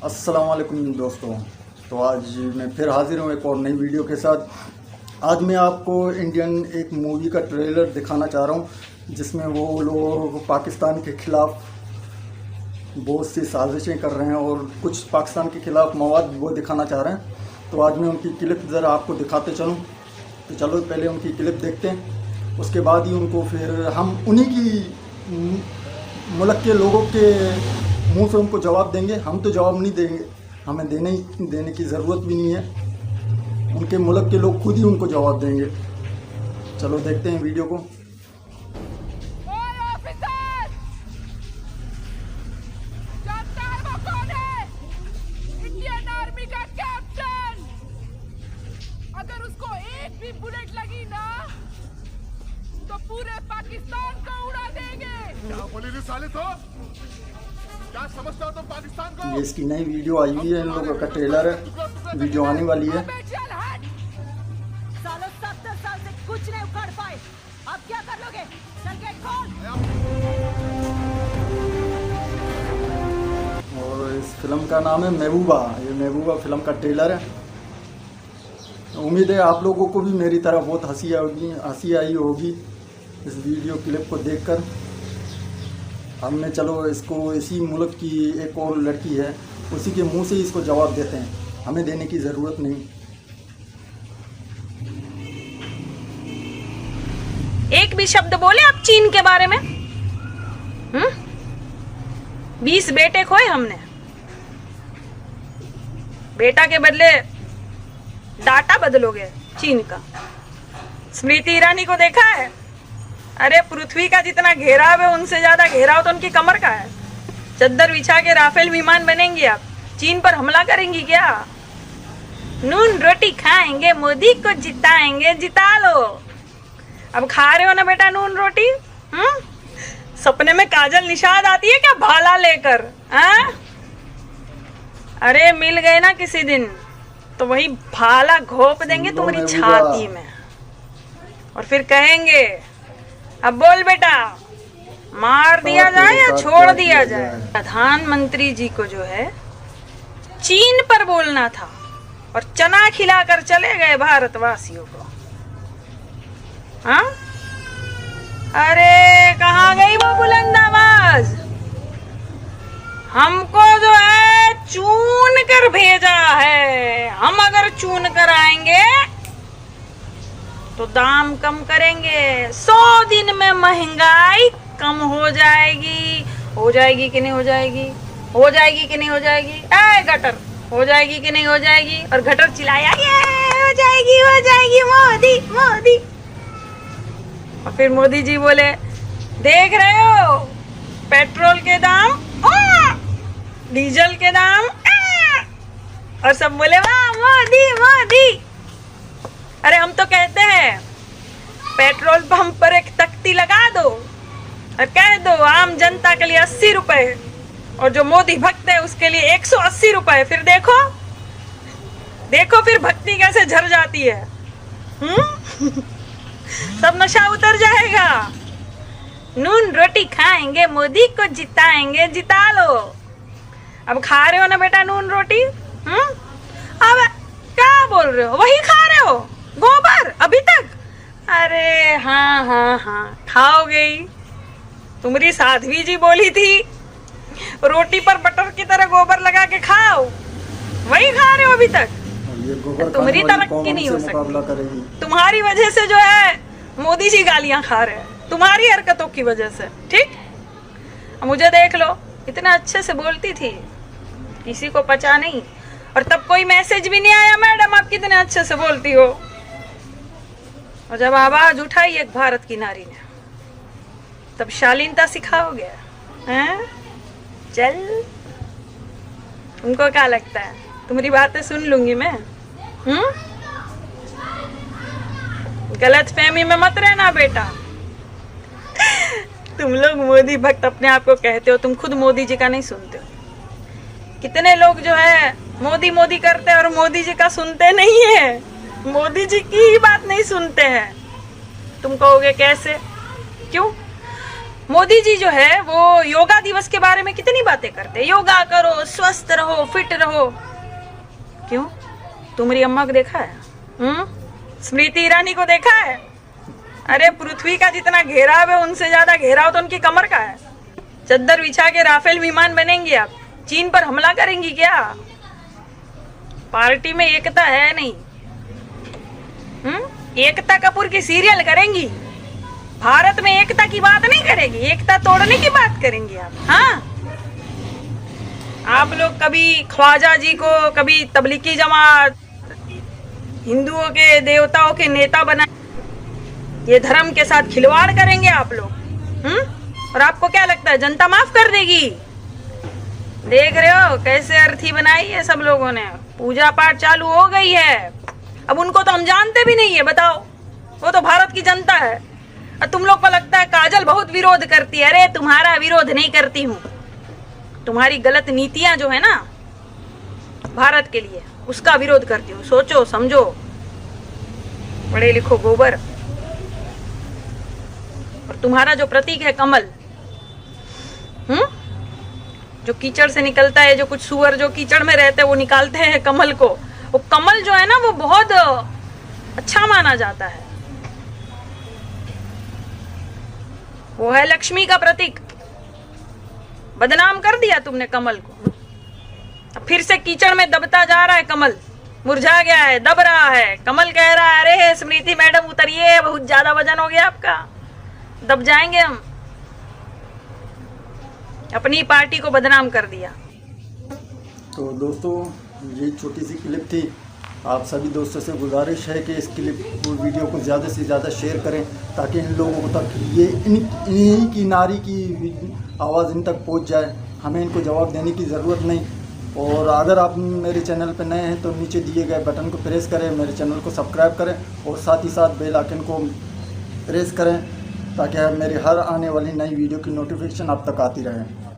अस्सलाम वालेकुम दोस्तों। तो आज मैं फिर हाजिर हूँ एक और नई वीडियो के साथ। आज मैं आपको इंडियन एक मूवी का ट्रेलर दिखाना चाह रहा हूँ जिसमें वो लोग पाकिस्तान के ख़िलाफ़ बहुत सी साजिशें कर रहे हैं और कुछ पाकिस्तान के ख़िलाफ़ मवाद वो दिखाना चाह रहे हैं। तो आज मैं उनकी क्लिप ज़रा आपको दिखाते चलूँ। तो चलो पहले उनकी क्लिप देखते हैं, उसके बाद ही उनको फिर हम उन्हीं की मुल्क के लोगों के मुंह से उनको जवाब देंगे। हम तो जवाब नहीं देंगे, हमें देने की ज़रूरत भी नहीं है, उनके मुल्क के लोग खुद ही उनको जवाब देंगे। चलो देखते हैं वीडियो को। इंडियन आर्मी का कैप्टन, अगर उसको एक भी बुलेट लगी ना तो पूरे पाकिस्तान को उड़ा देंगे। क्या बोली रे साले तो? क्या समझता हो तुम पाकिस्तान को? ये इसकी नई वीडियो आई हुई है, इन लोगों का ट्रेलर है, वीडियो आने वाली है। सालों 70 साल से कुछ नहीं उखाड़ पाए, अब क्या कर लोगे? चल गेट खोल। और इस फिल्म का नाम है महबूबा। ये महबूबा फिल्म का ट्रेलर है। उम्मीद है आप लोगों को भी मेरी तरह बहुत हंसी आई होगी इस वीडियो क्लिप को देखकर। हमने चलो इसको इसी मुल्क की एक और लड़की है, उसी के मुंह से ही इसको जवाब देते हैं, हमें देने की ज़रूरत नहीं। एक भी शब्द बोले आप चीन के बारे में? 20 बेटे खोए हमने, बेटा के बदले डाटा बदलोगे चीन का। स्मृति ईरानी को देखा है? अरे पृथ्वी का जितना घेराव है उनसे ज्यादा घेराव तो उनकी कमर का है। चद्दर बिछा के राफेल विमान बनेंगी आप, चीन पर हमला करेंगी क्या? नून रोटी खाएंगे, मोदी को जिताएंगे, जिता लो। अब खा रहे हो ना बेटा नून रोटी? सपने में काजल निषाद आती है क्या भाला लेकर? अरे मिल गए ना किसी दिन तो वही भाला घोप देंगे तुम्हारी छाती में और फिर कहेंगे अब बोल बेटा, मार दिया जाए या छोड़ दिया जाए। प्रधानमंत्री जी को जो है चीन पर बोलना था और चना खिलाकर चले गए भारतवासियों को। हाँ, अरे कहाँ गई वो बुलंद आवाज? हमको जो है चून कर भेजा है, हम अगर चून कर आएंगे तो दाम कम करेंगे। 100 दिन में महंगाई कम हो जाएगी। हो जाएगी कि नहीं हो जाएगी? हो जाएगी कि नहीं हो जाएगी? ऐ गटर, हो जाएगी कि नहीं हो जाएगी? और गटर चिल्लाया ये हो जाएगी मोदी मोदी। और फिर मोदी जी बोले देख रहे हो पेट्रोल के दाम, डीजल के दाम, और सब बोले वाह मोदी मोदी। अरे हम तो कहते हैं पेट्रोल पंप पर एक तख्ती लगा दो और कह दो आम जनता के लिए 80 रुपए और जो मोदी भक्त है उसके लिए 180 रुपए। फिर देखो देखो फिर भक्ति कैसे झर जाती है। सब नशा उतर जाएगा। नून रोटी खाएंगे, मोदी को जिताएंगे, जिता लो। अब खा रहे हो ना बेटा नून रोटी? अब क्या बोल रहे हो? वही खा रहे हो गोबर अभी तक? अरे हाँ हाँ हाँ खाओगे ही। तुम्हारी साध्वी जी बोली थी रोटी पर बटर की तरह गोबर लगा के खाओ, वही खा रहे हो अभी तक। तुम्हारी तरक्की नहीं हो सकती। तुम्हारी वजह से जो है मोदी जी गालियां खा रहे हैं, तुम्हारी हरकतों की वजह से। ठीक, मुझे देख लो, इतना अच्छे से बोलती थी, किसी को पचा नहीं। और तब कोई मैसेज भी नहीं आया मैडम आप कितने अच्छे से बोलती हो। और जब आवाज उठाई एक भारत की नारी ने तब शालीनता सिखाओगे? हैं? चल, तुमको क्या लगता है तुम्हारी बातें सुन लूंगी मैं? गलत फहमी में मत रहना बेटा। तुम लोग मोदी भक्त अपने आप को कहते हो, तुम खुद मोदी जी का नहीं सुनते हो। कितने लोग जो है मोदी मोदी करते हैं और मोदी जी का सुनते नहीं है, मोदी जी की ही बात नहीं सुनते हैं। तुम कहोगे कैसे? क्यों? मोदी जी जो है वो योगा दिवस के बारे में कितनी बातें करते हैं, योगा करो, स्वस्थ रहो, फिट रहो। क्यों? तुम्हारी अम्मा को देखा है? स्मृति ईरानी को देखा है? अरे पृथ्वी का जितना घेराव है उनसे ज्यादा घेराव तो उनकी कमर का है। चद्दर बिछा के राफेल विमान बनेंगी आप, चीन पर हमला करेंगी क्या? पार्टी में एकता है नहीं। एकता कपूर की सीरियल करेंगी, भारत में एकता की बात नहीं करेगी, एकता तोड़ने की बात करेंगी आप। हाँ, आप लोग कभी ख्वाजा जी को, कभी तबलीगी जमात, हिंदुओं के देवताओं के नेता बना, ये धर्म के साथ खिलवाड़ करेंगे आप लोग। और आपको क्या लगता है जनता माफ कर देगी? देख रहे हो कैसे अर्थी बनाई है सब लोगों ने, पूजा पाठ चालू हो गई है। अब उनको तो हम जानते भी नहीं है, बताओ, वो तो भारत की जनता है। और तुम लोग को लगता है काजल बहुत विरोध करती है। अरे तुम्हारा विरोध नहीं करती हूँ, तुम्हारी गलत नीतियां जो है ना भारत के लिए, उसका विरोध करती हूँ। सोचो समझो, पढ़े लिखो गोबर। और तुम्हारा जो प्रतीक है कमल, जो कीचड़ से निकलता है, जो कुछ सुअर जो कीचड़ में रहते हैं वो निकालते हैं कमल को, वो कमल जो है ना वो बहुत अच्छा माना जाता है। वो है लक्ष्मी का प्रतीक। बदनाम कर दिया तुमने कमल को। अब फिर से कीचड़ में दबता जा रहा है कमल, मुरझा गया है, दब रहा है। कमल कह रहा है अरे स्मृति मैडम उतरिए, बहुत ज्यादा वजन हो गया आपका, दब जाएंगे हम। अपनी पार्टी को बदनाम कर दिया। तो दोस्तों ये छोटी सी क्लिप थी। आप सभी दोस्तों से गुजारिश है कि इस क्लिप वीडियो को ज़्यादा से ज़्यादा शेयर करें, ताकि इन लोगों तक ये इन्हीं की नारी की आवाज़ इन तक पहुंच जाए। हमें इनको जवाब देने की ज़रूरत नहीं। और अगर आप मेरे चैनल पर नए हैं तो नीचे दिए गए बटन को प्रेस करें, मेरे चैनल को सब्सक्राइब करें और साथ ही साथ बेल आइकन को प्रेस करें, ताकि मेरी हर आने वाली नई वीडियो की नोटिफिकेशन आप तक आती रहे।